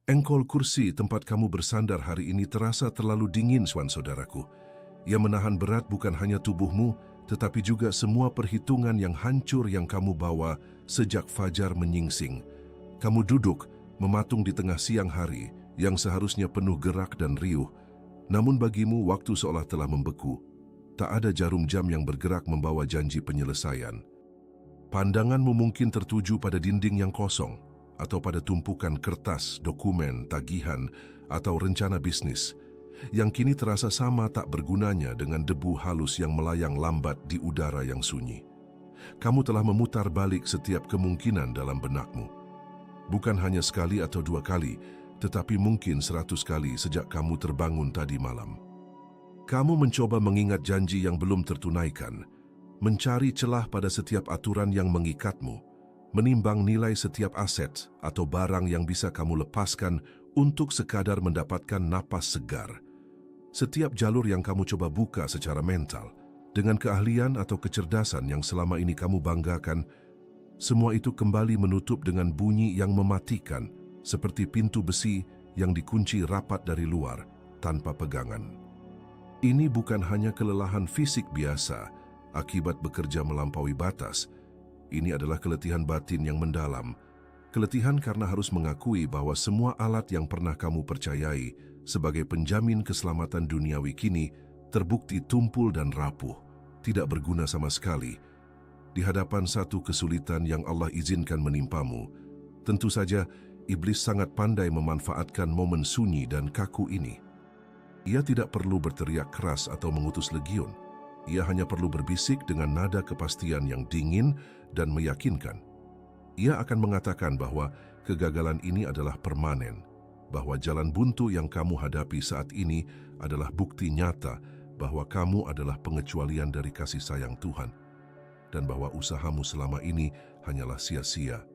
Engkol kursi tempat kamu bersandar hari ini terasa terlalu dingin, saudaraku. Ia menahan berat bukan hanya tubuhmu, tetapi juga semua perhitungan yang hancur yang kamu bawa sejak fajar menyingsing. Kamu duduk, mematung di tengah siang hari, yang seharusnya penuh gerak dan riuh. Namun bagimu waktu seolah telah membeku. Tak ada jarum jam yang bergerak membawa janji penyelesaian. Pandanganmu mungkin tertuju pada dinding yang kosong, atau pada tumpukan kertas, dokumen, tagihan, atau rencana bisnis, yang kini terasa sama tak bergunanya dengan debu halus yang melayang lambat di udara yang sunyi. Kamu telah memutar balik setiap kemungkinan dalam benakmu. Bukan hanya sekali atau dua kali, tetapi mungkin 100 kali sejak kamu terbangun tadi malam. Kamu mencoba mengingat janji yang belum tertunaikan, mencari celah pada setiap aturan yang mengikatmu, menimbang nilai setiap aset atau barang yang bisa kamu lepaskan untuk sekadar mendapatkan napas segar. Setiap jalur yang kamu coba buka secara mental, dengan keahlian atau kecerdasan yang selama ini kamu banggakan, semua itu kembali menutup dengan bunyi yang mematikan, seperti pintu besi yang dikunci rapat dari luar, tanpa pegangan. Ini bukan hanya kelelahan fisik biasa, akibat bekerja melampaui batas. Ini adalah keletihan batin yang mendalam. Keletihan karena harus mengakui bahwa semua alat yang pernah kamu percayai sebagai penjamin keselamatan duniawi kini terbukti tumpul dan rapuh, tidak berguna sama sekali. Di hadapan satu kesulitan yang Allah izinkan menimpamu, tentu saja iblis sangat pandai memanfaatkan momen sunyi dan kaku ini. Ia tidak perlu berteriak keras atau mengutus legiun. Ia hanya perlu berbisik dengan nada kepastian yang dingin dan meyakinkan. Ia akan mengatakan bahwa kegagalan ini adalah permanen, bahwa jalan buntu yang kamu hadapi saat ini adalah bukti nyata bahwa kamu adalah pengecualian dari kasih sayang Tuhan, dan bahwa usahamu selama ini hanyalah sia-sia.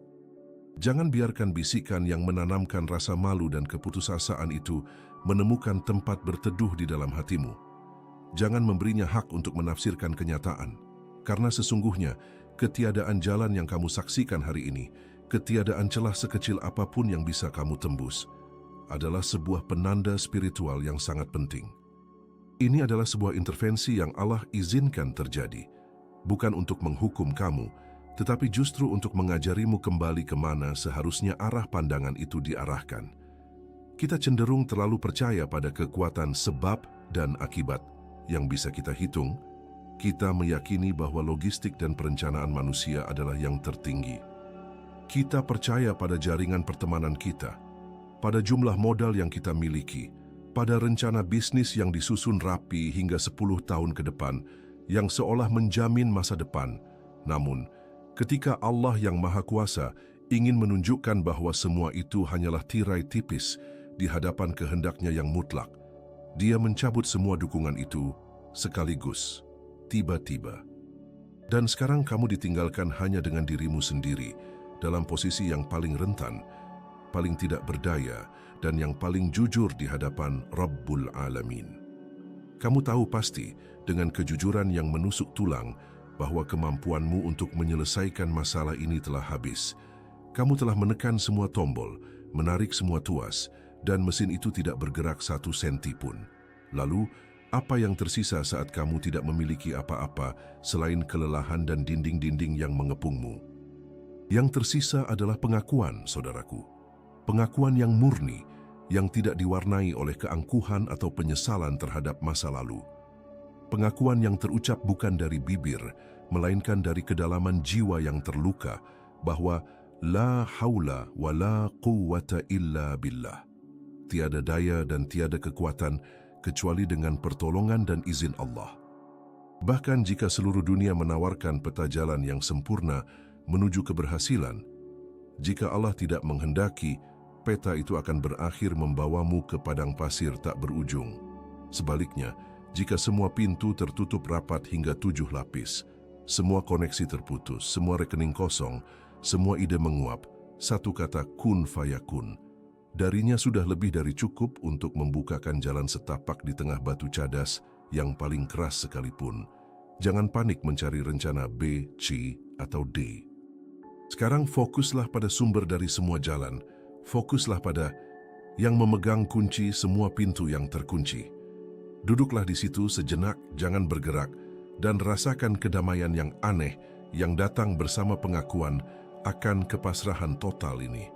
Jangan biarkan bisikan yang menanamkan rasa malu dan keputusasaan itu menemukan tempat berteduh di dalam hatimu. Jangan memberinya hak untuk menafsirkan kenyataan, karena sesungguhnya ketiadaan jalan yang kamu saksikan hari ini, ketiadaan celah sekecil apapun yang bisa kamu tembus, adalah sebuah penanda spiritual yang sangat penting. Ini adalah sebuah intervensi yang Allah izinkan terjadi, bukan untuk menghukum kamu, tetapi justru untuk mengajarimu kembali kemana seharusnya arah pandangan itu diarahkan. Kita cenderung terlalu percaya pada kekuatan sebab dan akibat yang bisa kita hitung. Kita meyakini bahwa logistik dan perencanaan manusia adalah yang tertinggi. Kita percaya pada jaringan pertemanan kita, pada jumlah modal yang kita miliki, pada rencana bisnis yang disusun rapi hingga 10 tahun ke depan, yang seolah menjamin masa depan. Namun, ketika Allah yang Maha Kuasa ingin menunjukkan bahwa semua itu hanyalah tirai tipis di hadapan kehendaknya yang mutlak, Dia mencabut semua dukungan itu sekaligus, tiba-tiba. Dan sekarang kamu ditinggalkan hanya dengan dirimu sendiri, dalam posisi yang paling rentan, paling tidak berdaya, dan yang paling jujur di hadapan Rabbul Alamin. Kamu tahu pasti, dengan kejujuran yang menusuk tulang, bahwa kemampuanmu untuk menyelesaikan masalah ini telah habis. Kamu telah menekan semua tombol, menarik semua tuas, dan mesin itu tidak bergerak 1 senti pun. Lalu, apa yang tersisa saat kamu tidak memiliki apa-apa selain kelelahan dan dinding-dinding yang mengepungmu? Yang tersisa adalah pengakuan, saudaraku. Pengakuan yang murni, yang tidak diwarnai oleh keangkuhan atau penyesalan terhadap masa lalu. Pengakuan yang terucap bukan dari bibir, melainkan dari kedalaman jiwa yang terluka, bahwa la haula wa la quwwata illa billah. Tiada daya dan tiada kekuatan kecuali dengan pertolongan dan izin Allah. Bahkan jika seluruh dunia menawarkan peta jalan yang sempurna menuju keberhasilan, jika Allah tidak menghendaki, peta itu akan berakhir membawamu ke padang pasir tak berujung. Sebaliknya, jika semua pintu tertutup rapat hingga 7 lapis, semua koneksi terputus, semua rekening kosong, semua ide menguap, satu kata kun fayakun, darinya sudah lebih dari cukup untuk membukakan jalan setapak di tengah batu cadas yang paling keras sekalipun. Jangan panik mencari rencana B, C, atau D. Sekarang fokuslah pada sumber dari semua jalan. Fokuslah pada yang memegang kunci semua pintu yang terkunci. Duduklah di situ sejenak, jangan bergerak, dan rasakan kedamaian yang aneh yang datang bersama pengakuan akan kepasrahan total ini.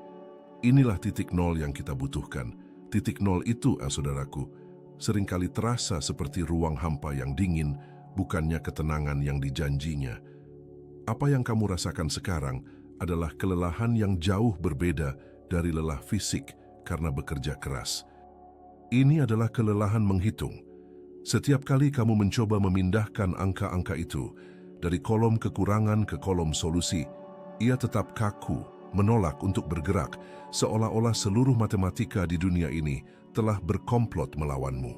Inilah titik nol yang kita butuhkan. Titik nol itu, saudaraku, seringkali terasa seperti ruang hampa yang dingin, bukannya ketenangan yang dijanjinya. Apa yang kamu rasakan sekarang adalah kelelahan yang jauh berbeda dari lelah fisik karena bekerja keras. Ini adalah kelelahan menghitung. Setiap kali kamu mencoba memindahkan angka-angka itu dari kolom kekurangan ke kolom solusi, ia tetap kaku, menolak untuk bergerak, seolah-olah seluruh matematika di dunia ini telah berkomplot melawanmu.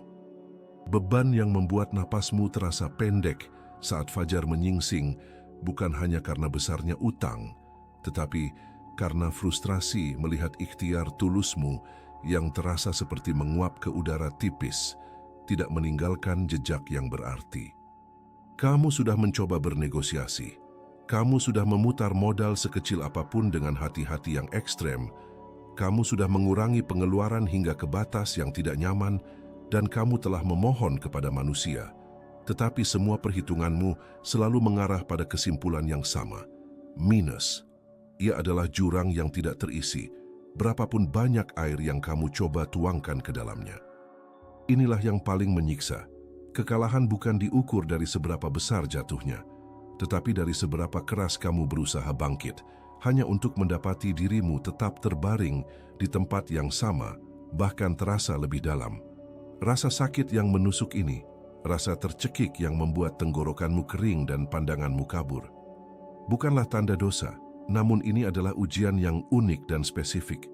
Beban yang membuat napasmu terasa pendek saat fajar menyingsing bukan hanya karena besarnya utang, tetapi karena frustrasi melihat ikhtiar tulusmu yang terasa seperti menguap ke udara tipis, tidak meninggalkan jejak yang berarti. Kamu sudah mencoba bernegosiasi. Kamu sudah memutar modal sekecil apapun dengan hati-hati yang ekstrem. Kamu sudah mengurangi pengeluaran hingga ke batas yang tidak nyaman, dan kamu telah memohon kepada manusia. Tetapi semua perhitunganmu selalu mengarah pada kesimpulan yang sama. Minus. Ia adalah jurang yang tidak terisi, berapapun banyak air yang kamu coba tuangkan ke dalamnya. Inilah yang paling menyiksa. Kekalahan bukan diukur dari seberapa besar jatuhnya, tetapi dari seberapa keras kamu berusaha bangkit, hanya untuk mendapati dirimu tetap terbaring di tempat yang sama, bahkan terasa lebih dalam. Rasa sakit yang menusuk ini, rasa tercekik yang membuat tenggorokanmu kering dan pandanganmu kabur, bukanlah tanda dosa, namun ini adalah ujian yang unik dan spesifik.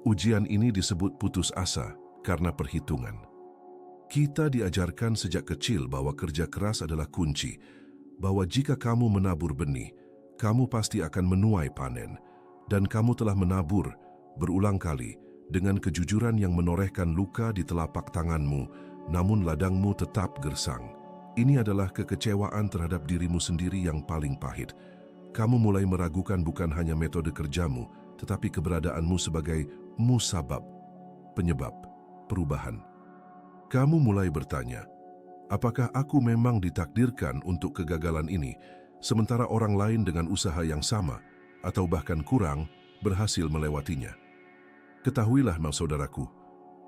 Ujian ini disebut putus asa karena perhitungan. Kita diajarkan sejak kecil bahwa kerja keras adalah kunci, bahwa jika kamu menabur benih, kamu pasti akan menuai panen, dan kamu telah menabur berulang kali dengan kejujuran yang menorehkan luka di telapak tanganmu, namun ladangmu tetap gersang. Ini adalah kekecewaan terhadap dirimu sendiri yang paling pahit. Kamu mulai meragukan bukan hanya metode kerjamu, tetapi keberadaanmu sebagai musabab, penyebab perubahan. Kamu mulai bertanya, apakah aku memang ditakdirkan untuk kegagalan ini, sementara orang lain dengan usaha yang sama, atau bahkan kurang, berhasil melewatinya? Ketahuilah, saudaraku,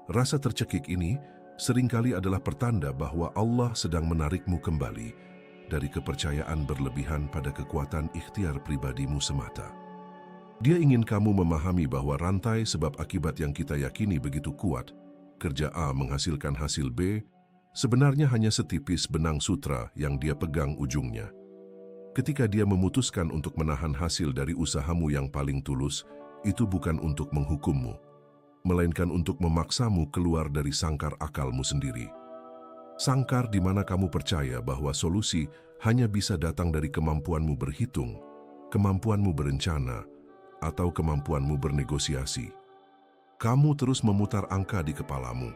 rasa tercekik ini seringkali adalah pertanda bahwa Allah sedang menarikmu kembali dari kepercayaan berlebihan pada kekuatan ikhtiar pribadimu semata. Dia ingin kamu memahami bahwa rantai sebab akibat yang kita yakini begitu kuat, kerja A menghasilkan hasil B, sebenarnya hanya setipis benang sutra yang dia pegang ujungnya. Ketika dia memutuskan untuk menahan hasil dari usahamu yang paling tulus, itu bukan untuk menghukummu, melainkan untuk memaksamu keluar dari sangkar akalmu sendiri. Sangkar di mana kamu percaya bahwa solusi hanya bisa datang dari kemampuanmu berhitung, kemampuanmu berencana, atau kemampuanmu bernegosiasi. Kamu terus memutar angka di kepalamu.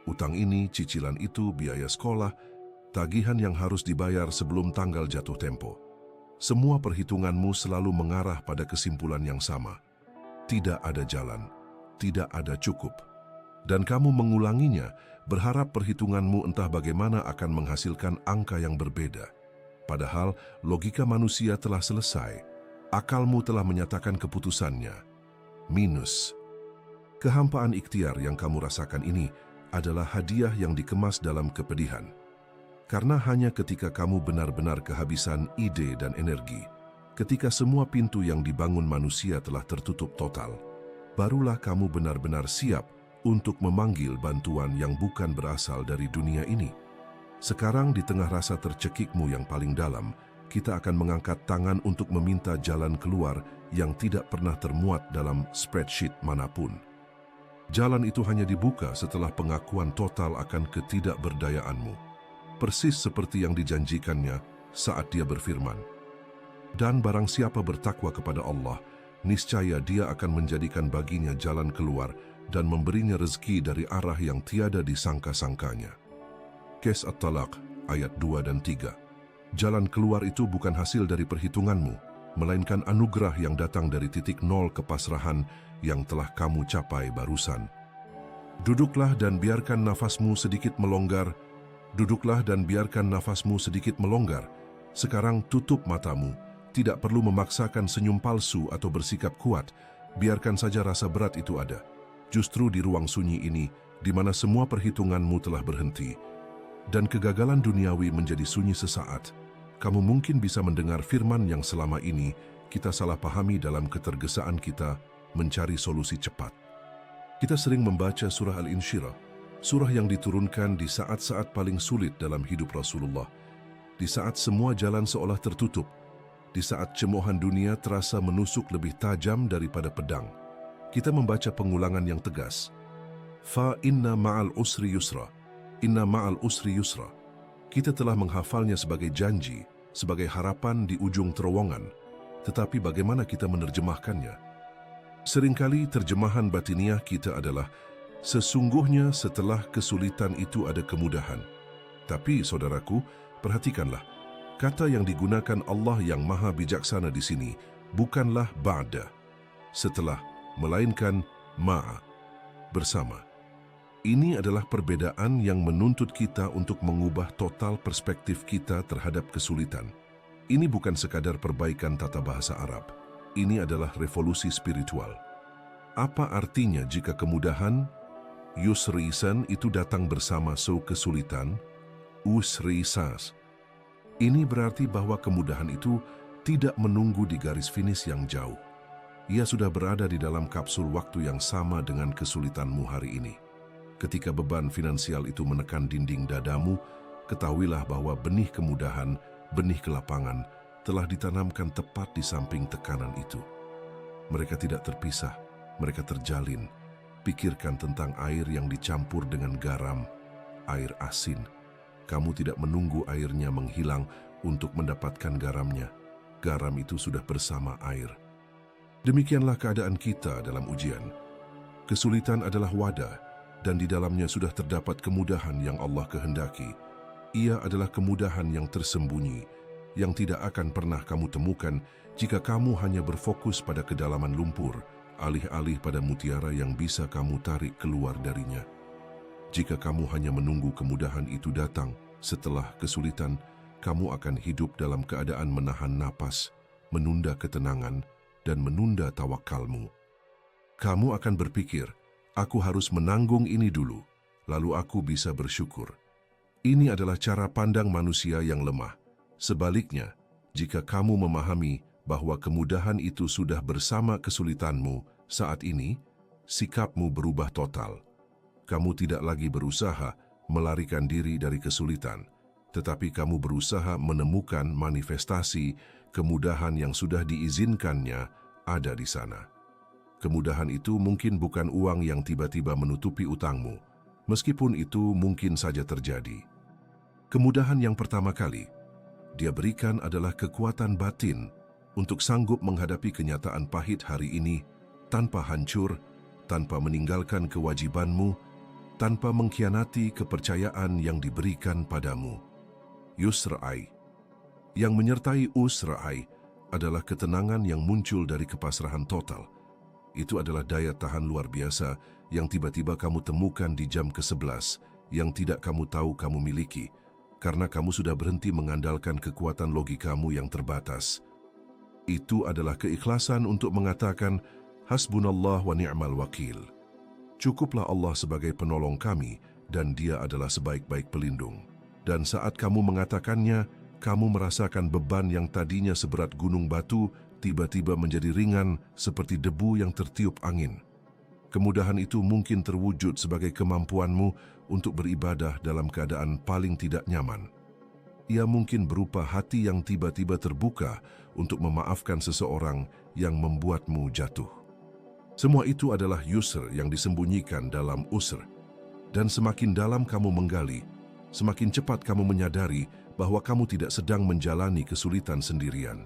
Utang ini, cicilan itu, biaya sekolah, tagihan yang harus dibayar sebelum tanggal jatuh tempo. Semua perhitunganmu selalu mengarah pada kesimpulan yang sama. Tidak ada jalan, tidak ada cukup. Dan kamu mengulanginya, berharap perhitunganmu entah bagaimana akan menghasilkan angka yang berbeda. Padahal logika manusia telah selesai. Akalmu telah menyatakan keputusannya. Minus. Kehampaan ikhtiar yang kamu rasakan ini adalah hadiah yang dikemas dalam kepedihan. Karena hanya ketika kamu benar-benar kehabisan ide dan energi, ketika semua pintu yang dibangun manusia telah tertutup total, barulah kamu benar-benar siap untuk memanggil bantuan yang bukan berasal dari dunia ini. Sekarang di tengah rasa tercekikmu yang paling dalam, kita akan mengangkat tangan untuk meminta jalan keluar yang tidak pernah termuat dalam spreadsheet manapun. Jalan itu hanya dibuka setelah pengakuan total akan ketidakberdayaanmu, persis seperti yang dijanjikannya saat dia berfirman, "Dan barang siapa bertakwa kepada Allah, niscaya dia akan menjadikan baginya jalan keluar dan memberinya rezeki dari arah yang tiada disangka-sangkanya." Kes At-Talaq ayat 2 dan 3. Jalan keluar itu bukan hasil dari perhitunganmu, melainkan anugerah yang datang dari titik nol kepasrahan yang telah kamu capai barusan. Duduklah dan biarkan nafasmu sedikit melonggar. Duduklah dan biarkan nafasmu sedikit melonggar. Sekarang tutup matamu. Tidak perlu memaksakan senyum palsu atau bersikap kuat. Biarkan saja rasa berat itu ada. Justru di ruang sunyi ini, di mana semua perhitunganmu telah berhenti, dan kegagalan duniawi menjadi sunyi sesaat, kamu mungkin bisa mendengar firman yang selama ini kita salah pahami dalam ketergesaan kita mencari solusi cepat. Kita sering membaca surah Al-Insyirah, surah yang diturunkan di saat-saat paling sulit dalam hidup Rasulullah, di saat semua jalan seolah tertutup, di saat cemoohan dunia terasa menusuk lebih tajam daripada pedang. Kita membaca pengulangan yang tegas. Fa inna ma'al usri yusra. Inna ma'al usri yusra. Kita telah menghafalnya sebagai janji, sebagai harapan di ujung terowongan. Tetapi bagaimana kita menerjemahkannya? Seringkali terjemahan batiniah kita adalah, sesungguhnya setelah kesulitan itu ada kemudahan. Tapi, saudaraku, perhatikanlah, kata yang digunakan Allah yang maha bijaksana di sini bukanlah ba'da, setelah, melainkan ma'a, bersama. Ini adalah perbedaan yang menuntut kita untuk mengubah total perspektif kita terhadap kesulitan. Ini bukan sekadar perbaikan tata bahasa Arab. Ini adalah revolusi spiritual. Apa artinya jika kemudahan, yusrisan, itu datang bersama kesulitan, usrisas? Ini berarti bahwa kemudahan itu tidak menunggu di garis finish yang jauh. Ia sudah berada di dalam kapsul waktu yang sama dengan kesulitanmu hari ini. Ketika beban finansial itu menekan dinding dadamu, ketahuilah bahwa benih kemudahan, benih kelapangan, telah ditanamkan tepat di samping tekanan itu. Mereka tidak terpisah, mereka terjalin. Pikirkan tentang air yang dicampur dengan garam, air asin. Kamu tidak menunggu airnya menghilang untuk mendapatkan garamnya. Garam itu sudah bersama air. Demikianlah keadaan kita dalam ujian. Kesulitan adalah wadah, dan di dalamnya sudah terdapat kemudahan yang Allah kehendaki. Ia adalah kemudahan yang tersembunyi, yang tidak akan pernah kamu temukan jika kamu hanya berfokus pada kedalaman lumpur, alih-alih pada mutiara yang bisa kamu tarik keluar darinya. Jika kamu hanya menunggu kemudahan itu datang setelah kesulitan, kamu akan hidup dalam keadaan menahan napas, menunda ketenangan, dan menunda tawakalmu. Kamu akan berpikir, aku harus menanggung ini dulu, lalu aku bisa bersyukur. Ini adalah cara pandang manusia yang lemah. Sebaliknya, jika kamu memahami bahwa kemudahan itu sudah bersama kesulitanmu saat ini, sikapmu berubah total. Kamu tidak lagi berusaha melarikan diri dari kesulitan, tetapi kamu berusaha menemukan manifestasi kemudahan yang sudah diizinkannya ada di sana. Kemudahan itu mungkin bukan uang yang tiba-tiba menutupi utangmu, meskipun itu mungkin saja terjadi. Kemudahan yang pertama kali Dia berikan adalah kekuatan batin untuk sanggup menghadapi kenyataan pahit hari ini tanpa hancur, tanpa meninggalkan kewajibanmu, tanpa mengkhianati kepercayaan yang diberikan padamu. Yusra'ai. Yang menyertai Usra'ai adalah ketenangan yang muncul dari kepasrahan total. Itu adalah daya tahan luar biasa yang tiba-tiba kamu temukan di jam ke-11 yang tidak kamu tahu kamu miliki, karena kamu sudah berhenti mengandalkan kekuatan logikamu yang terbatas. Itu adalah keikhlasan untuk mengatakan, Hasbunallah wa ni'mal wakil. Cukuplah Allah sebagai penolong kami, dan Dia adalah sebaik-baik pelindung. Dan saat kamu mengatakannya, kamu merasakan beban yang tadinya seberat gunung batu, tiba-tiba menjadi ringan seperti debu yang tertiup angin. Kemudahan itu mungkin terwujud sebagai kemampuanmu untuk beribadah dalam keadaan paling tidak nyaman. Ia mungkin berupa hati yang tiba-tiba terbuka untuk memaafkan seseorang yang membuatmu jatuh. Semua itu adalah yusr yang disembunyikan dalam usr. Dan semakin dalam kamu menggali, semakin cepat kamu menyadari bahwa kamu tidak sedang menjalani kesulitan sendirian.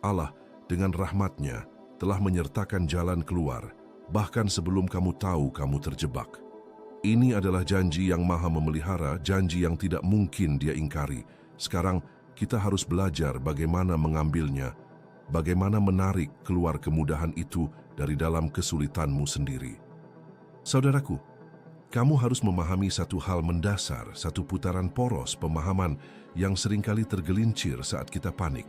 Allah dengan rahmat-Nya telah menyertakan jalan keluar, bahkan sebelum kamu tahu kamu terjebak. Ini adalah janji yang maha memelihara, janji yang tidak mungkin Dia ingkari. Sekarang kita harus belajar bagaimana mengambilnya, bagaimana menarik keluar kemudahan itu dari dalam kesulitanmu sendiri. Saudaraku, Kamu harus memahami satu hal mendasar, satu putaran poros pemahaman yang seringkali tergelincir saat kita panik.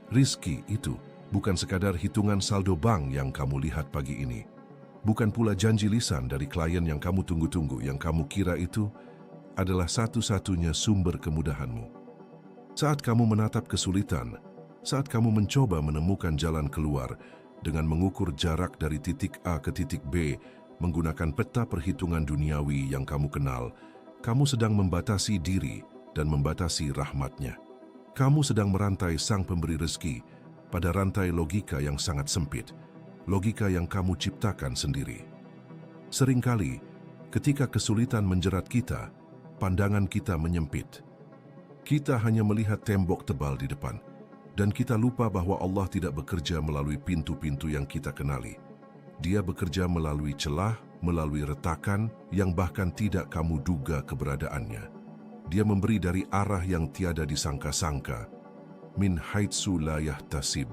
Rizki itu bukan sekadar hitungan saldo bank yang kamu lihat pagi ini. Bukan pula janji lisan dari klien yang kamu tunggu-tunggu, yang kamu kira itu adalah satu-satunya sumber kemudahanmu. Saat kamu menatap kesulitan, saat kamu mencoba menemukan jalan keluar dengan mengukur jarak dari titik A ke titik B, menggunakan peta perhitungan duniawi yang kamu kenal, kamu sedang membatasi diri dan membatasi rahmatnya. Kamu sedang merantai sang pemberi rezeki pada rantai logika yang sangat sempit, logika yang kamu ciptakan sendiri. Seringkali, ketika kesulitan menjerat kita, pandangan kita menyempit. Kita hanya melihat tembok tebal di depan, dan kita lupa bahwa Allah tidak bekerja melalui pintu-pintu yang kita kenali. Dia bekerja melalui celah, melalui retakan yang bahkan tidak kamu duga keberadaannya. Dia memberi dari arah yang tiada disangka-sangka, min haitsu la yahtasib.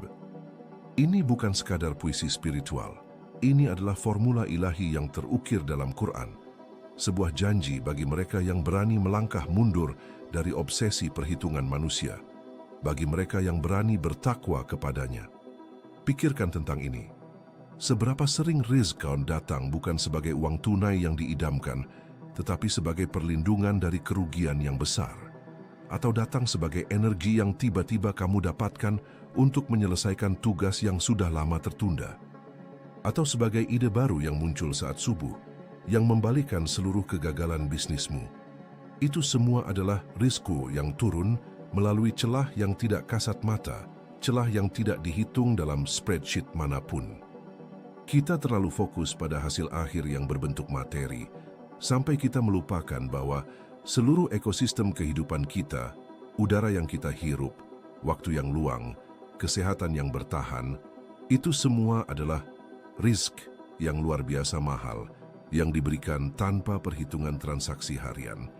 Ini bukan sekadar puisi spiritual. Ini adalah formula ilahi yang terukir dalam Quran. Sebuah janji bagi mereka yang berani melangkah mundur dari obsesi perhitungan manusia, bagi mereka yang berani bertakwa kepadanya. Pikirkan tentang ini. Seberapa sering rizki datang bukan sebagai uang tunai yang diidamkan, tetapi sebagai perlindungan dari kerugian yang besar, atau datang sebagai energi yang tiba-tiba kamu dapatkan untuk menyelesaikan tugas yang sudah lama tertunda, atau sebagai ide baru yang muncul saat subuh, yang membalikan seluruh kegagalan bisnismu. Itu semua adalah rizki yang turun melalui celah yang tidak kasat mata, celah yang tidak dihitung dalam spreadsheet manapun. Kita terlalu fokus pada hasil akhir yang berbentuk materi, sampai kita melupakan bahwa seluruh ekosistem kehidupan kita, udara yang kita hirup, waktu yang luang, kesehatan yang bertahan, itu semua adalah rizki yang luar biasa mahal, yang diberikan tanpa perhitungan transaksi harian.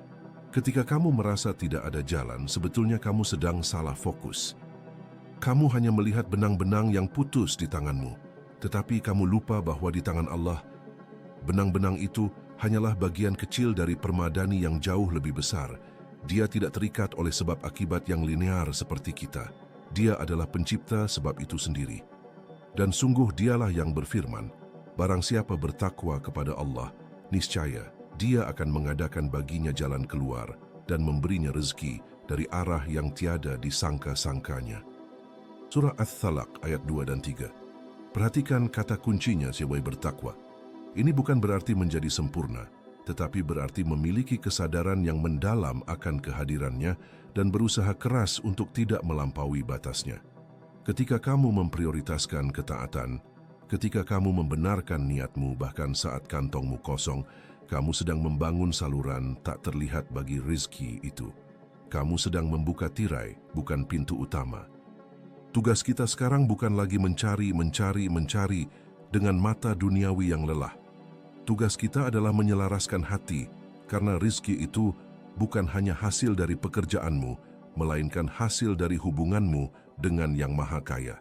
Ketika kamu merasa tidak ada jalan, sebetulnya kamu sedang salah fokus. Kamu hanya melihat benang-benang yang putus di tanganmu, tetapi kamu lupa bahwa di tangan Allah, benang-benang itu hanyalah bagian kecil dari permadani yang jauh lebih besar. Dia tidak terikat oleh sebab akibat yang linear seperti kita. Dia adalah pencipta sebab itu sendiri. Dan sungguh dialah yang berfirman, barang siapa bertakwa kepada Allah, niscaya Dia akan mengadakan baginya jalan keluar dan memberinya rezeki dari arah yang tiada disangka-sangkanya. Surah Ats-Tsalaq ayat 2 dan 3. Perhatikan kata kuncinya sebagai bertakwa. Ini bukan berarti menjadi sempurna, tetapi berarti memiliki kesadaran yang mendalam akan kehadirannya dan berusaha keras untuk tidak melampaui batasnya. Ketika kamu memprioritaskan ketaatan, ketika kamu membenarkan niatmu bahkan saat kantongmu kosong, kamu sedang membangun saluran tak terlihat bagi rizki itu. Kamu sedang membuka tirai, bukan pintu utama. Tugas kita sekarang bukan lagi mencari dengan mata duniawi yang lelah. Tugas kita adalah menyelaraskan hati, karena rizki itu bukan hanya hasil dari pekerjaanmu, melainkan hasil dari hubunganmu dengan Yang Maha Kaya.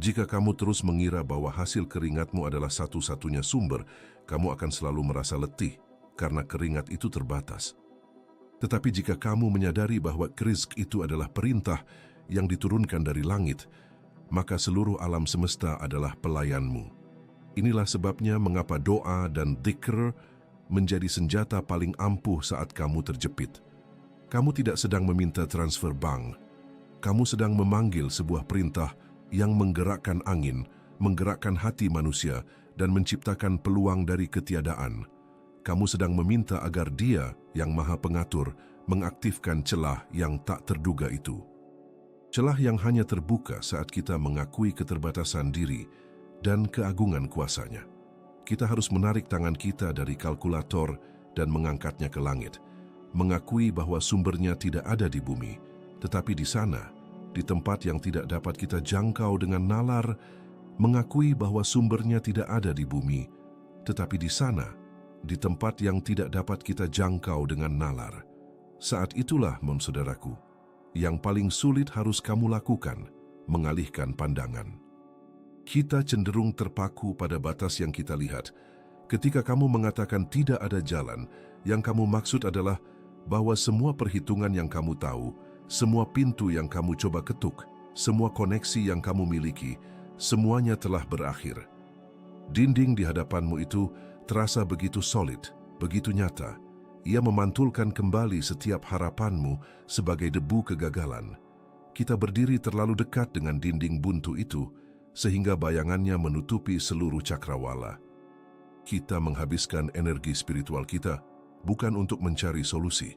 Jika kamu terus mengira bahwa hasil keringatmu adalah satu-satunya sumber, kamu akan selalu merasa letih karena keringat itu terbatas. Tetapi jika kamu menyadari bahwa rizki itu adalah perintah yang diturunkan dari langit, maka seluruh alam semesta adalah pelayanmu. Inilah sebabnya mengapa doa dan dzikir menjadi senjata paling ampuh saat kamu terjepit. Kamu tidak sedang meminta transfer bank. Kamu sedang memanggil sebuah perintah yang menggerakkan angin, menggerakkan hati manusia, dan menciptakan peluang dari ketiadaan. Kamu sedang meminta agar Dia yang Maha Pengatur mengaktifkan celah yang tak terduga itu. Celah yang hanya terbuka saat kita mengakui keterbatasan diri dan keagungan kuasanya. Kita harus menarik tangan kita dari kalkulator dan mengangkatnya ke langit, mengakui bahwa sumbernya tidak ada di bumi, tetapi di sana, di tempat yang tidak dapat kita jangkau dengan nalar, mengakui bahwa sumbernya tidak ada di bumi, tetapi di sana, di tempat yang tidak dapat kita jangkau dengan nalar. Saat itulah, saudaraku, yang paling sulit harus kamu lakukan, mengalihkan pandangan. Kita cenderung terpaku pada batas yang kita lihat, Ketika kamu mengatakan tidak ada jalan, yang kamu maksud adalah bahwa semua perhitungan yang kamu tahu, semua pintu yang kamu coba ketuk, semua koneksi yang kamu miliki, semuanya telah berakhir. Dinding di hadapanmu itu terasa begitu solid, begitu nyata. Ia memantulkan kembali setiap harapanmu sebagai debu kegagalan. Kita berdiri terlalu dekat dengan dinding buntu itu, sehingga bayangannya menutupi seluruh cakrawala. Kita menghabiskan energi spiritual kita bukan untuk mencari solusi,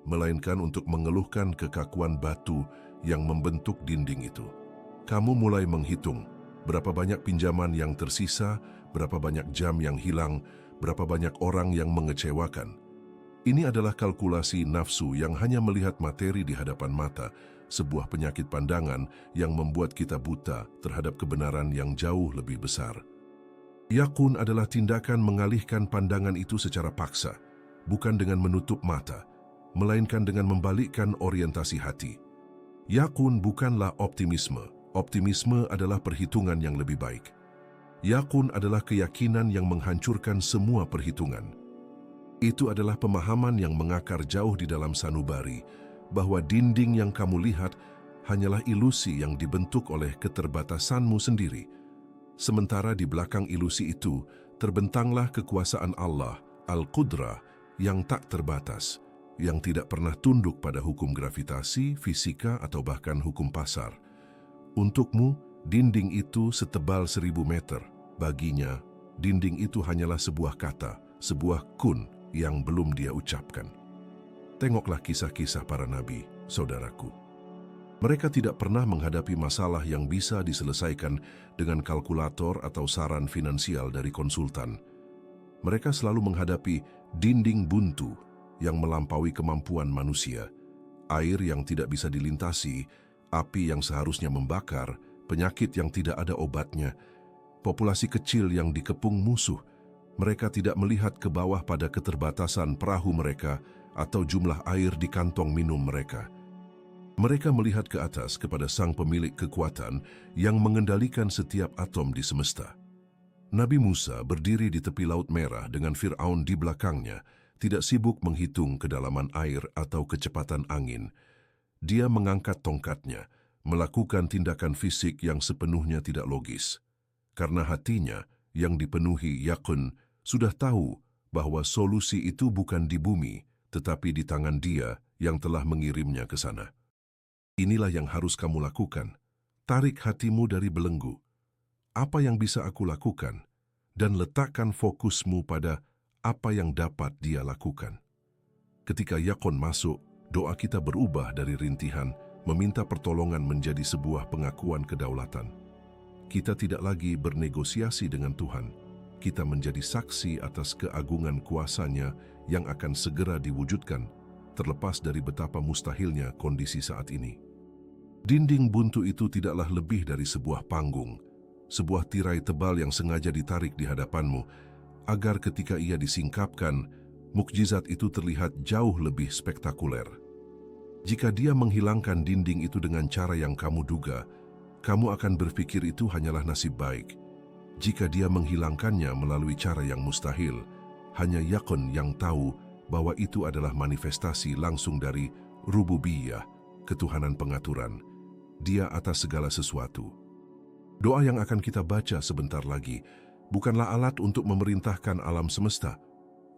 melainkan untuk mengeluhkan kekakuan batu yang membentuk dinding itu. Kamu mulai menghitung berapa banyak pinjaman yang tersisa, berapa banyak jam yang hilang, berapa banyak orang yang mengecewakan. Ini adalah kalkulasi nafsu yang hanya melihat materi di hadapan mata, sebuah penyakit pandangan yang membuat kita buta terhadap kebenaran yang jauh lebih besar. Yakun adalah tindakan mengalihkan pandangan itu secara paksa, bukan dengan menutup mata, melainkan dengan membalikkan orientasi hati. Yakun bukanlah optimisme. Optimisme adalah perhitungan yang lebih baik. Yakun adalah keyakinan yang menghancurkan semua perhitungan. Itu adalah pemahaman yang mengakar jauh di dalam sanubari, bahwa dinding yang kamu lihat hanyalah ilusi yang dibentuk oleh keterbatasanmu sendiri. Sementara di belakang ilusi itu, terbentanglah kekuasaan Allah, Al-Qudrah, yang tak terbatas, yang tidak pernah tunduk pada hukum gravitasi, fisika, atau bahkan hukum pasar. Untukmu, dinding itu setebal 1000 meter. Baginya, dinding itu hanyalah sebuah kata, sebuah kun yang belum dia ucapkan. Tengoklah kisah-kisah para nabi, saudaraku. Mereka tidak pernah menghadapi masalah yang bisa diselesaikan dengan kalkulator atau saran finansial dari konsultan. Mereka selalu menghadapi dinding buntu yang melampaui kemampuan manusia, air yang tidak bisa dilintasi, api yang seharusnya membakar, penyakit yang tidak ada obatnya, populasi kecil yang dikepung musuh. Mereka tidak melihat ke bawah pada keterbatasan perahu mereka atau jumlah air di kantong minum mereka. Mereka melihat ke atas kepada sang pemilik kekuatan yang mengendalikan setiap atom di semesta. Nabi Musa berdiri di tepi Laut Merah dengan Fir'aun di belakangnya, tidak sibuk menghitung kedalaman air atau kecepatan angin. Dia mengangkat tongkatnya, melakukan tindakan fisik yang sepenuhnya tidak logis. Karena hatinya yang dipenuhi yakun sudah tahu bahwa solusi itu bukan di bumi, tetapi di tangan Dia yang telah mengirimnya ke sana. Inilah yang harus kamu lakukan. Tarik hatimu dari belenggu. Apa yang bisa aku lakukan? Dan letakkan fokusmu pada apa yang dapat Dia lakukan. Ketika yakun masuk, doa kita berubah dari rintihan, meminta pertolongan menjadi sebuah pengakuan kedaulatan. Kita tidak lagi bernegosiasi dengan Tuhan. Kita menjadi saksi atas keagungan kuasa-Nya yang akan segera diwujudkan, terlepas dari betapa mustahilnya kondisi saat ini. Dinding buntu itu tidaklah lebih dari sebuah panggung, sebuah tirai tebal yang sengaja ditarik di hadapanmu, agar ketika ia disingkapkan, mukjizat itu terlihat jauh lebih spektakuler. Jika Dia menghilangkan dinding itu dengan cara yang kamu duga, kamu akan berpikir itu hanyalah nasib baik. Jika Dia menghilangkannya melalui cara yang mustahil, hanya yakun yang tahu bahwa itu adalah manifestasi langsung dari rububiyah, ketuhanan pengaturan, Dia atas segala sesuatu. Doa yang akan kita baca sebentar lagi bukanlah alat untuk memerintahkan alam semesta.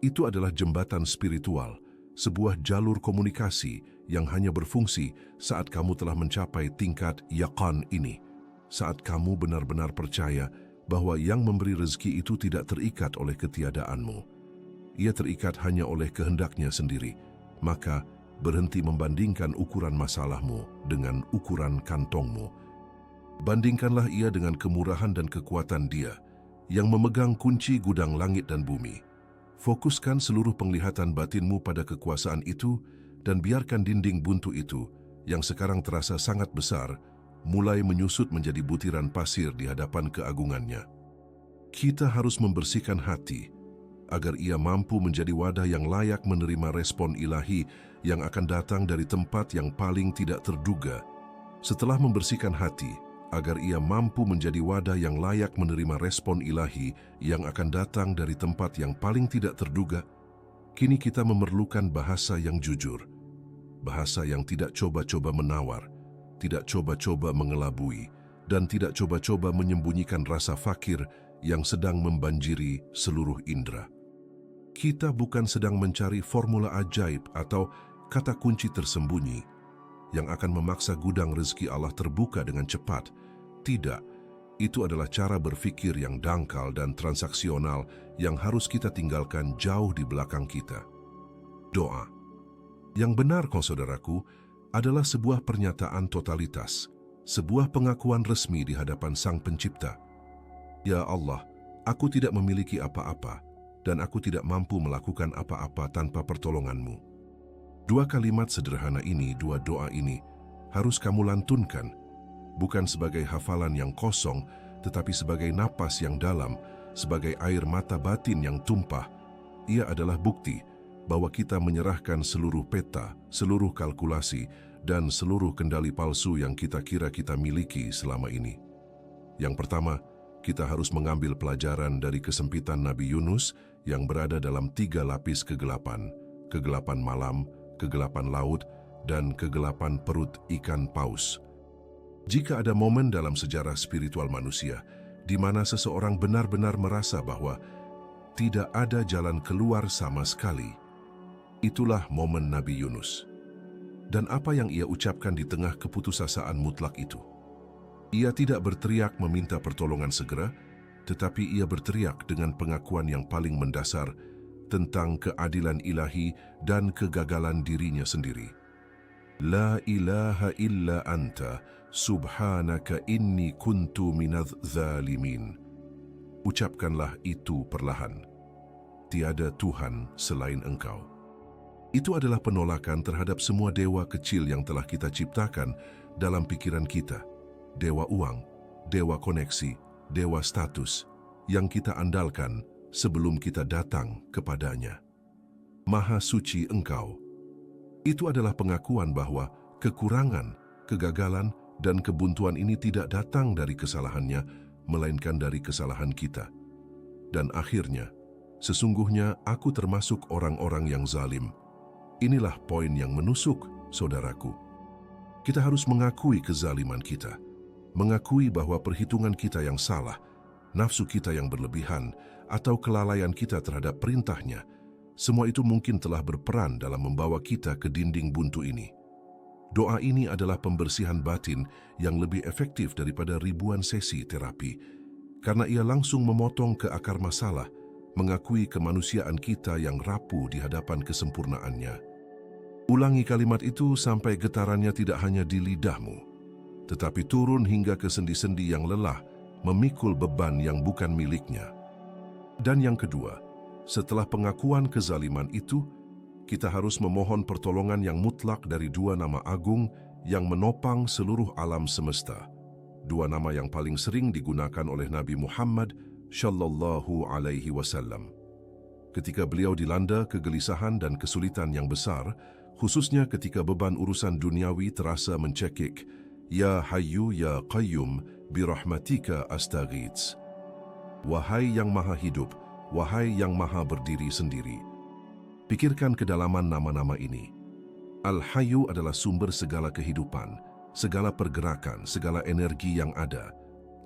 Itu adalah jembatan spiritual, sebuah jalur komunikasi yang hanya berfungsi saat kamu telah mencapai tingkat yaqan ini, saat kamu benar-benar percaya bahwa yang memberi rezeki itu tidak terikat oleh ketiadaanmu. Ia terikat hanya oleh kehendaknya sendiri. Maka, berhenti membandingkan ukuran masalahmu dengan ukuran kantongmu. Bandingkanlah ia dengan kemurahan dan kekuatan Dia yang memegang kunci gudang langit dan bumi. Fokuskan seluruh penglihatan batinmu pada kekuasaan itu dan biarkan dinding buntu itu, yang sekarang terasa sangat besar, mulai menyusut menjadi butiran pasir di hadapan keagungannya. Kita harus membersihkan hati, agar ia mampu menjadi wadah yang layak menerima respon ilahi yang akan datang dari tempat yang paling tidak terduga. Setelah membersihkan hati, agar ia mampu menjadi wadah yang layak menerima respon ilahi yang akan datang dari tempat yang paling tidak terduga, kini kita memerlukan bahasa yang jujur, bahasa yang tidak coba-coba menawar, tidak coba-coba mengelabui, dan tidak coba-coba menyembunyikan rasa fakir yang sedang membanjiri seluruh indera. Kita bukan sedang mencari formula ajaib atau kata kunci tersembunyi yang akan memaksa gudang rezeki Allah terbuka dengan cepat. Tidak, itu adalah cara berpikir yang dangkal dan transaksional yang harus kita tinggalkan jauh di belakang kita. Doa. Yang benar, saudaraku, adalah sebuah pernyataan totalitas, sebuah pengakuan resmi di hadapan Sang Pencipta. Ya Allah, aku tidak memiliki apa-apa, dan aku tidak mampu melakukan apa-apa tanpa pertolongan-Mu. Dua kalimat sederhana ini, dua doa ini, harus kamu lantunkan, bukan sebagai hafalan yang kosong, tetapi sebagai napas yang dalam, sebagai air mata batin yang tumpah. Ia adalah bukti bahwa kita menyerahkan seluruh peta, seluruh kalkulasi, dan seluruh kendali palsu yang kita kira kita miliki selama ini. Yang pertama, kita harus mengambil pelajaran dari kesempitan Nabi Yunus yang berada dalam 3 lapis kegelapan, kegelapan malam, kegelapan laut, dan kegelapan perut ikan paus. Jika ada momen dalam sejarah spiritual manusia di mana seseorang benar-benar merasa bahwa tidak ada jalan keluar sama sekali, itulah momen Nabi Yunus. Dan apa yang ia ucapkan di tengah keputusasaan mutlak itu? Ia tidak berteriak meminta pertolongan segera, tetapi ia berteriak dengan pengakuan yang paling mendasar tentang keadilan ilahi dan kegagalan dirinya sendiri. La ilaha illa anta, subhanaka inni kuntu minadz zalimin. Ucapkanlah itu perlahan. Tiada Tuhan selain Engkau. Itu adalah penolakan terhadap semua dewa kecil yang telah kita ciptakan dalam pikiran kita. Dewa uang, dewa koneksi, dewa status yang kita andalkan sebelum kita datang kepadanya. Maha suci Engkau. Itu adalah pengakuan bahwa kekurangan, kegagalan, dan kebuntuan ini tidak datang dari kesalahannya, melainkan dari kesalahan kita. Dan akhirnya, sesungguhnya aku termasuk orang-orang yang zalim. Inilah poin yang menusuk, saudaraku. Kita harus mengakui kezaliman kita, mengakui bahwa perhitungan kita yang salah, nafsu kita yang berlebihan, atau kelalaian kita terhadap perintahnya, semua itu mungkin telah berperan dalam membawa kita ke dinding buntu ini. Doa ini adalah pembersihan batin yang lebih efektif daripada ribuan sesi terapi, karena ia langsung memotong ke akar masalah, mengakui kemanusiaan kita yang rapuh di hadapan kesempurnaannya. Ulangi kalimat itu sampai getarannya tidak hanya di lidahmu, tetapi turun hingga ke sendi-sendi yang lelah, memikul beban yang bukan miliknya. Dan yang kedua, setelah pengakuan kezaliman itu, kita harus memohon pertolongan yang mutlak dari dua nama agung yang menopang seluruh alam semesta. Dua nama yang paling sering digunakan oleh Nabi Muhammad Shallallahu Alaihi Wasallam. Ketika beliau dilanda kegelisahan dan kesulitan yang besar, khususnya ketika beban urusan duniawi terasa mencekik, Ya Hayyu Ya Qayyum birahmatika astaghits. Wahai yang maha hidup, wahai yang maha berdiri sendiri. Pikirkan kedalaman nama-nama ini. Al-Hayyu adalah sumber segala kehidupan, segala pergerakan, segala energi yang ada.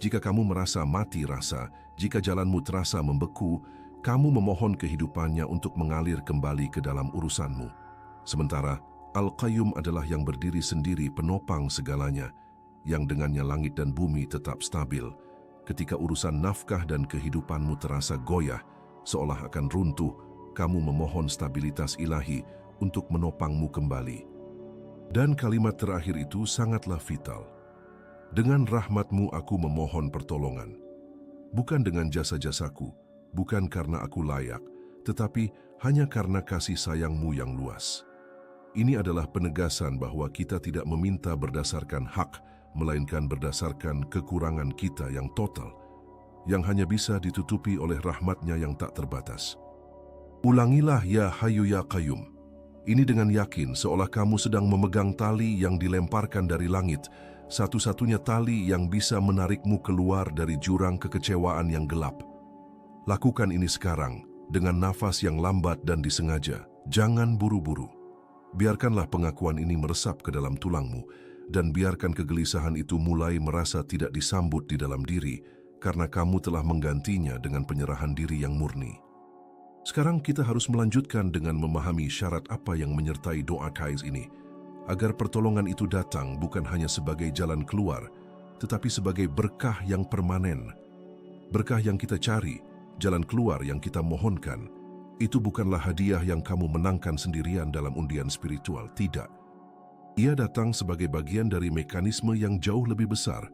Jika kamu merasa mati rasa, jika jalanmu terasa membeku, kamu memohon kehidupannya untuk mengalir kembali ke dalam urusanmu. Sementara Al-Qayyum adalah yang berdiri sendiri penopang segalanya, yang dengannya langit dan bumi tetap stabil. Ketika urusan nafkah dan kehidupanmu terasa goyah, seolah akan runtuh, kamu memohon stabilitas ilahi untuk menopangmu kembali. Dan kalimat terakhir itu sangatlah vital. Dengan rahmat-Mu aku memohon pertolongan. Bukan dengan jasa-jasaku, bukan karena aku layak, tetapi hanya karena kasih sayang-Mu yang luas. Ini adalah penegasan bahwa kita tidak meminta berdasarkan hak, melainkan berdasarkan kekurangan kita yang total, yang hanya bisa ditutupi oleh rahmat-Nya yang tak terbatas. Ulangilah Ya Hayyu Ya Qayyum. Ini dengan yakin seolah kamu sedang memegang tali yang dilemparkan dari langit, satu-satunya tali yang bisa menarikmu keluar dari jurang kekecewaan yang gelap. Lakukan ini sekarang, dengan nafas yang lambat dan disengaja. Jangan buru-buru. Biarkanlah pengakuan ini meresap ke dalam tulangmu, dan biarkan kegelisahan itu mulai merasa tidak disambut di dalam diri, karena kamu telah menggantinya dengan penyerahan diri yang murni. Sekarang kita harus melanjutkan dengan memahami syarat apa yang menyertai doa Kais ini, agar pertolongan itu datang bukan hanya sebagai jalan keluar, tetapi sebagai berkah yang permanen. Berkah yang kita cari, jalan keluar yang kita mohonkan, itu bukanlah hadiah yang kamu menangkan sendirian dalam undian spiritual, tidak. Ia datang sebagai bagian dari mekanisme yang jauh lebih besar,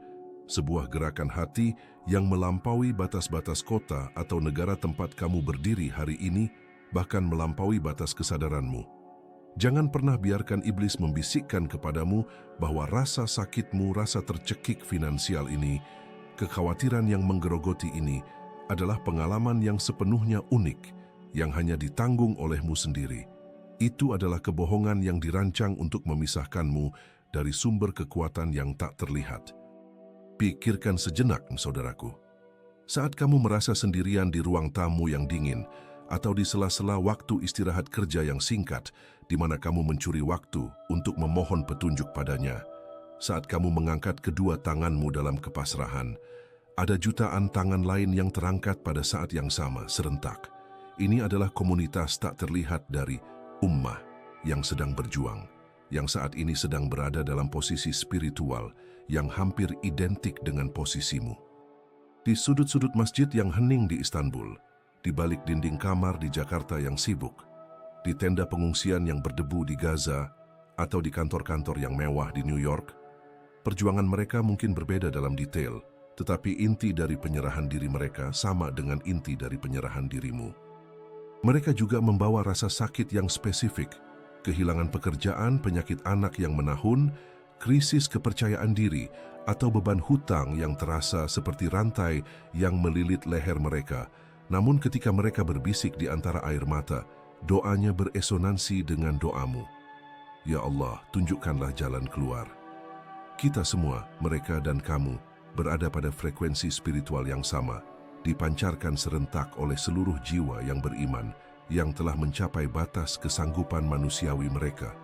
sebuah gerakan hati yang melampaui batas-batas kota atau negara tempat kamu berdiri hari ini, bahkan melampaui batas kesadaranmu. Jangan pernah biarkan iblis membisikkan kepadamu bahwa rasa sakitmu, rasa tercekik finansial ini, kekhawatiran yang menggerogoti ini adalah pengalaman yang sepenuhnya unik, yang hanya ditanggung olehmu sendiri. Itu adalah kebohongan yang dirancang untuk memisahkanmu dari sumber kekuatan yang tak terlihat. Pikirkan sejenak, saudaraku. Saat kamu merasa sendirian di ruang tamu yang dingin, atau di sela-sela waktu istirahat kerja yang singkat, di mana kamu mencuri waktu untuk memohon petunjuk padanya. Saat kamu mengangkat kedua tanganmu dalam kepasrahan, ada jutaan tangan lain yang terangkat pada saat yang sama, serentak. Ini adalah komunitas tak terlihat dari ummah yang sedang berjuang, yang saat ini sedang berada dalam posisi spiritual yang hampir identik dengan posisimu. Di sudut-sudut masjid yang hening di Istanbul, di balik dinding kamar di Jakarta yang sibuk, di tenda pengungsian yang berdebu di Gaza, atau di kantor-kantor yang mewah di New York, perjuangan mereka mungkin berbeda dalam detail, tetapi inti dari penyerahan diri mereka sama dengan inti dari penyerahan dirimu. Mereka juga membawa rasa sakit yang spesifik, kehilangan pekerjaan, penyakit anak yang menahun, krisis kepercayaan diri, atau beban hutang yang terasa seperti rantai yang melilit leher mereka. Namun ketika mereka berbisik di antara air mata, doanya beresonansi dengan doamu. Ya Allah, tunjukkanlah jalan keluar. Kita semua, mereka dan kamu, berada pada frekuensi spiritual yang sama, dipancarkan serentak oleh seluruh jiwa yang beriman, yang telah mencapai batas kesanggupan manusiawi mereka.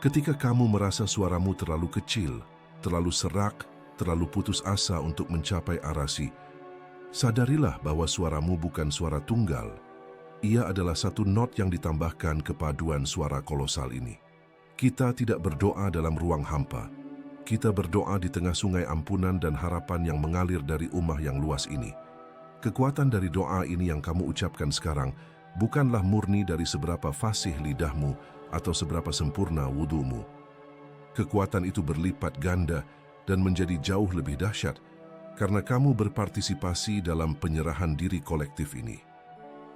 Ketika kamu merasa suaramu terlalu kecil, terlalu serak, terlalu putus asa untuk mencapai arasi, sadarilah bahwa suaramu bukan suara tunggal. Ia adalah satu not yang ditambahkan kepaduan suara kolosal ini. Kita tidak berdoa dalam ruang hampa. Kita berdoa di tengah sungai ampunan dan harapan yang mengalir dari ummah yang luas ini. Kekuatan dari doa ini yang kamu ucapkan sekarang bukanlah murni dari seberapa fasih lidahmu atau seberapa sempurna wudumu. Kekuatan itu berlipat ganda dan menjadi jauh lebih dahsyat karena kamu berpartisipasi dalam penyerahan diri kolektif ini.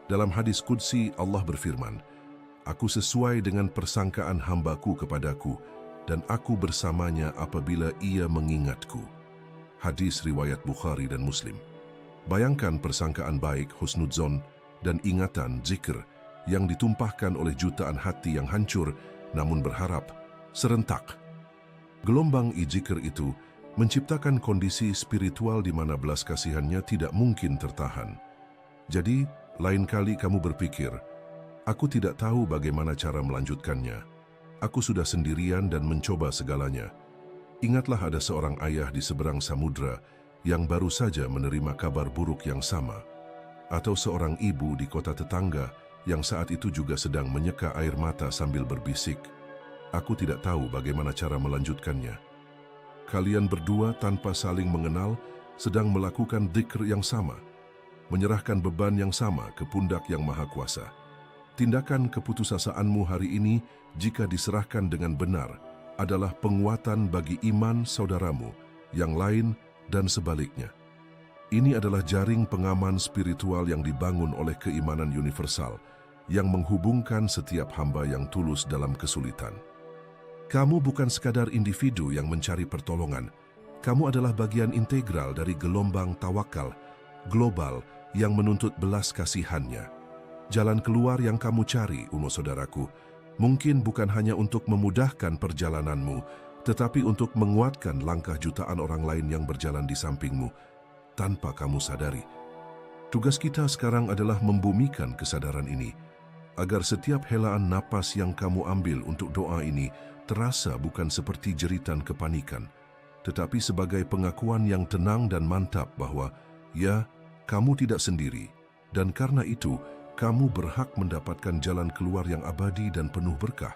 Dalam hadis Qudsi, Allah berfirman, "Aku sesuai dengan persangkaan hambaku kepadaku, dan aku bersamanya apabila ia mengingatku." Hadis riwayat Bukhari dan Muslim. Bayangkan persangkaan baik, husnudzon, dan ingatan, zikr, yang ditumpahkan oleh jutaan hati yang hancur, namun berharap, serentak. Gelombang zikr itu menciptakan kondisi spiritual di mana belas kasihannya tidak mungkin tertahan. Jadi, lain kali kamu berpikir, aku tidak tahu bagaimana cara melanjutkannya. Aku sudah sendirian dan mencoba segalanya. Ingatlah ada seorang ayah di seberang samudra yang baru saja menerima kabar buruk yang sama. Atau seorang ibu di kota tetangga yang saat itu juga sedang menyeka air mata sambil berbisik, aku tidak tahu bagaimana cara melanjutkannya. Kalian berdua tanpa saling mengenal sedang melakukan dzikr yang sama, menyerahkan beban yang sama ke pundak yang maha kuasa. Tindakan keputusasaanmu hari ini jika diserahkan dengan benar adalah penguatan bagi iman saudaramu yang lain dan sebaliknya. Ini adalah jaring pengaman spiritual yang dibangun oleh keimanan universal yang menghubungkan setiap hamba yang tulus dalam kesulitan. Kamu bukan sekadar individu yang mencari pertolongan. Kamu adalah bagian integral dari gelombang tawakal global yang menuntut belas kasihannya. Jalan keluar yang kamu cari, saudaraku, mungkin bukan hanya untuk memudahkan perjalananmu, tetapi untuk menguatkan langkah jutaan orang lain yang berjalan di sampingmu tanpa kamu sadari. Tugas kita sekarang adalah membumikan kesadaran ini, agar setiap helaan napas yang kamu ambil untuk doa ini terasa bukan seperti jeritan kepanikan, tetapi sebagai pengakuan yang tenang dan mantap bahwa, ya, kamu tidak sendiri, dan karena itu, kamu berhak mendapatkan jalan keluar yang abadi dan penuh berkah.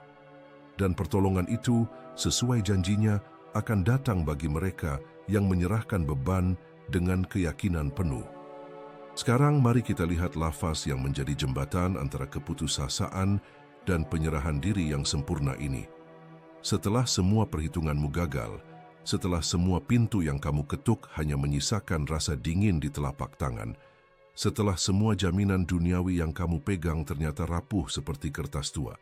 Dan pertolongan itu, sesuai janjinya, akan datang bagi mereka yang menyerahkan beban dengan keyakinan penuh. Sekarang mari kita lihat lafaz yang menjadi jembatan antara keputusasaan dan penyerahan diri yang sempurna ini. Setelah semua perhitunganmu gagal, setelah semua pintu yang kamu ketuk hanya menyisakan rasa dingin di telapak tangan, setelah semua jaminan duniawi yang kamu pegang ternyata rapuh seperti kertas tua,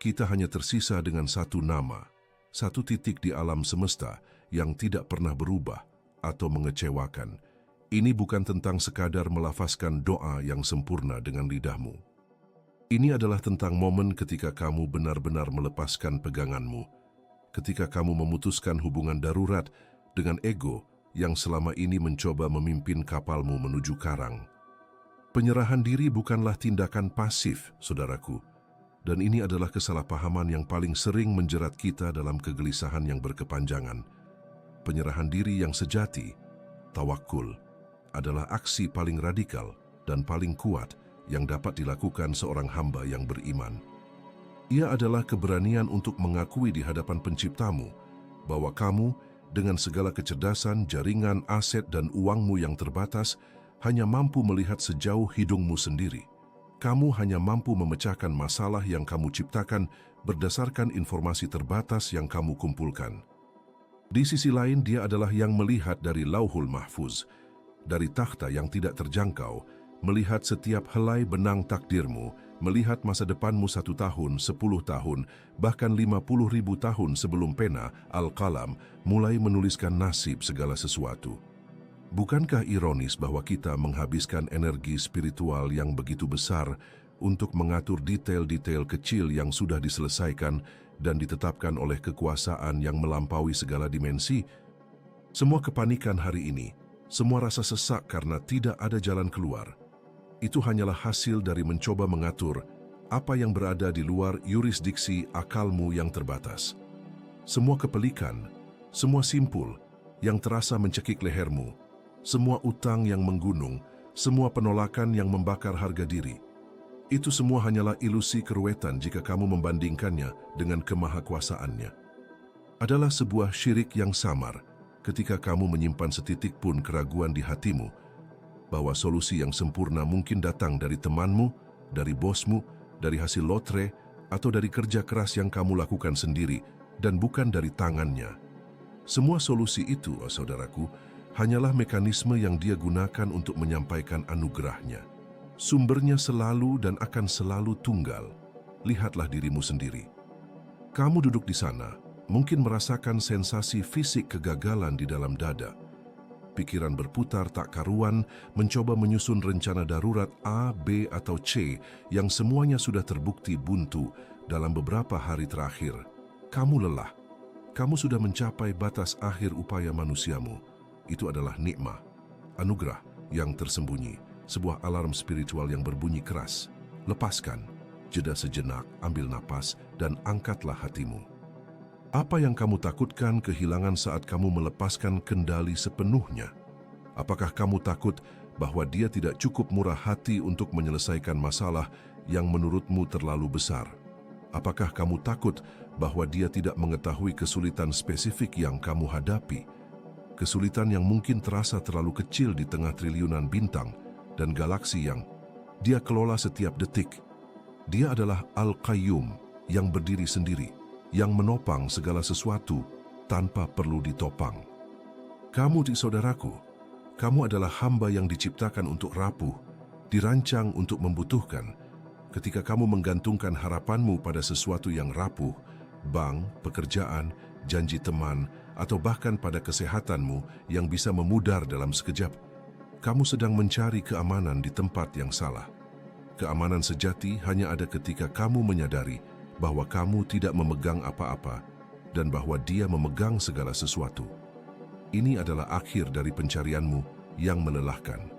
kita hanya tersisa dengan satu nama, satu titik di alam semesta yang tidak pernah berubah atau mengecewakan. Ini bukan tentang sekadar melafazkan doa yang sempurna dengan lidahmu. Ini adalah tentang momen ketika kamu benar-benar melepaskan peganganmu, ketika kamu memutuskan hubungan darurat dengan ego yang selama ini mencoba memimpin kapalmu menuju karang. Penyerahan diri bukanlah tindakan pasif, saudaraku, dan ini adalah kesalahpahaman yang paling sering menjerat kita dalam kegelisahan yang berkepanjangan. Penyerahan diri yang sejati, tawakul, adalah aksi paling radikal dan paling kuat yang dapat dilakukan seorang hamba yang beriman. Ia adalah keberanian untuk mengakui di hadapan penciptamu bahwa kamu dengan segala kecerdasan, jaringan, aset, dan uangmu yang terbatas hanya mampu melihat sejauh hidungmu sendiri. Kamu hanya mampu memecahkan masalah yang kamu ciptakan berdasarkan informasi terbatas yang kamu kumpulkan. Di sisi lain, dia adalah yang melihat dari Lauhul Mahfuz, dari takhta yang tidak terjangkau, melihat setiap helai benang takdirmu, melihat masa depanmu 1 tahun, 10 tahun, bahkan 50.000 tahun sebelum pena, Al-Qalam, mulai menuliskan nasib segala sesuatu. Bukankah ironis bahwa kita menghabiskan energi spiritual yang begitu besar untuk mengatur detail-detail kecil yang sudah diselesaikan dan ditetapkan oleh kekuasaan yang melampaui segala dimensi? Semua kepanikan hari ini, semua rasa sesak karena tidak ada jalan keluar, itu hanyalah hasil dari mencoba mengatur apa yang berada di luar yurisdiksi akalmu yang terbatas. Semua kepelikan, semua simpul yang terasa mencekik lehermu, semua utang yang menggunung, semua penolakan yang membakar harga diri, itu semua hanyalah ilusi keruwetan jika kamu membandingkannya dengan kemahakuasaannya. Adalah sebuah syirik yang samar ketika kamu menyimpan setitik pun keraguan di hatimu bahwa solusi yang sempurna mungkin datang dari temanmu, dari bosmu, dari hasil lotre, atau dari kerja keras yang kamu lakukan sendiri, dan bukan dari tangannya. Semua solusi itu, saudaraku, hanyalah mekanisme yang dia gunakan untuk menyampaikan anugerahnya. Sumbernya selalu dan akan selalu tunggal. Lihatlah dirimu sendiri. Kamu duduk di sana, mungkin merasakan sensasi fisik kegagalan di dalam dada. Pikiran berputar tak karuan, mencoba menyusun rencana darurat A, B, atau C yang semuanya sudah terbukti buntu dalam beberapa hari terakhir. Kamu lelah. Kamu sudah mencapai batas akhir upaya manusiamu. Itu adalah nikmah, anugerah yang tersembunyi, sebuah alarm spiritual yang berbunyi keras. Lepaskan, jeda sejenak, ambil napas, dan angkatlah hatimu. Apa yang kamu takutkan kehilangan saat kamu melepaskan kendali sepenuhnya? Apakah kamu takut bahwa dia tidak cukup murah hati untuk menyelesaikan masalah yang menurutmu terlalu besar? Apakah kamu takut bahwa dia tidak mengetahui kesulitan spesifik yang kamu hadapi? Kesulitan yang mungkin terasa terlalu kecil di tengah triliunan bintang dan galaksi yang dia kelola setiap detik. Dia adalah Al-Qayyum yang berdiri sendiri, yang menopang segala sesuatu tanpa perlu ditopang. Kamu, saudaraku, kamu adalah hamba yang diciptakan untuk rapuh, dirancang untuk membutuhkan. Ketika kamu menggantungkan harapanmu pada sesuatu yang rapuh, bank, pekerjaan, janji teman, atau bahkan pada kesehatanmu yang bisa memudar dalam sekejap, kamu sedang mencari keamanan di tempat yang salah. Keamanan sejati hanya ada ketika kamu menyadari bahwa kamu tidak memegang apa-apa, dan bahwa Dia memegang segala sesuatu. Ini adalah akhir dari pencarianmu yang melelahkan.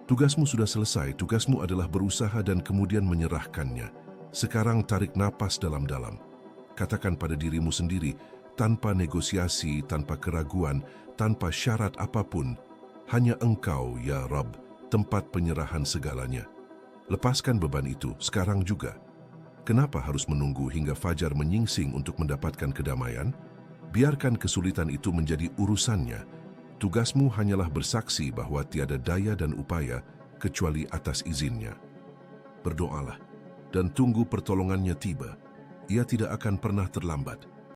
Tugasmu sudah selesai, tugasmu adalah berusaha dan kemudian menyerahkannya. Sekarang tarik napas dalam-dalam. Katakan pada dirimu sendiri, tanpa negosiasi, tanpa keraguan, tanpa syarat apapun, hanya Engkau, ya Rabb, tempat penyerahan segalanya. Lepaskan beban itu sekarang juga. Kenapa harus menunggu hingga fajar menyingsing untuk mendapatkan kedamaian? Biarkan kesulitan itu menjadi urusannya. Tugasmu hanyalah bersaksi bahwa tiada daya dan upaya kecuali atas izinnya. Berdoalah dan tunggu pertolongannya tiba. Ia tidak akan pernah terlambat.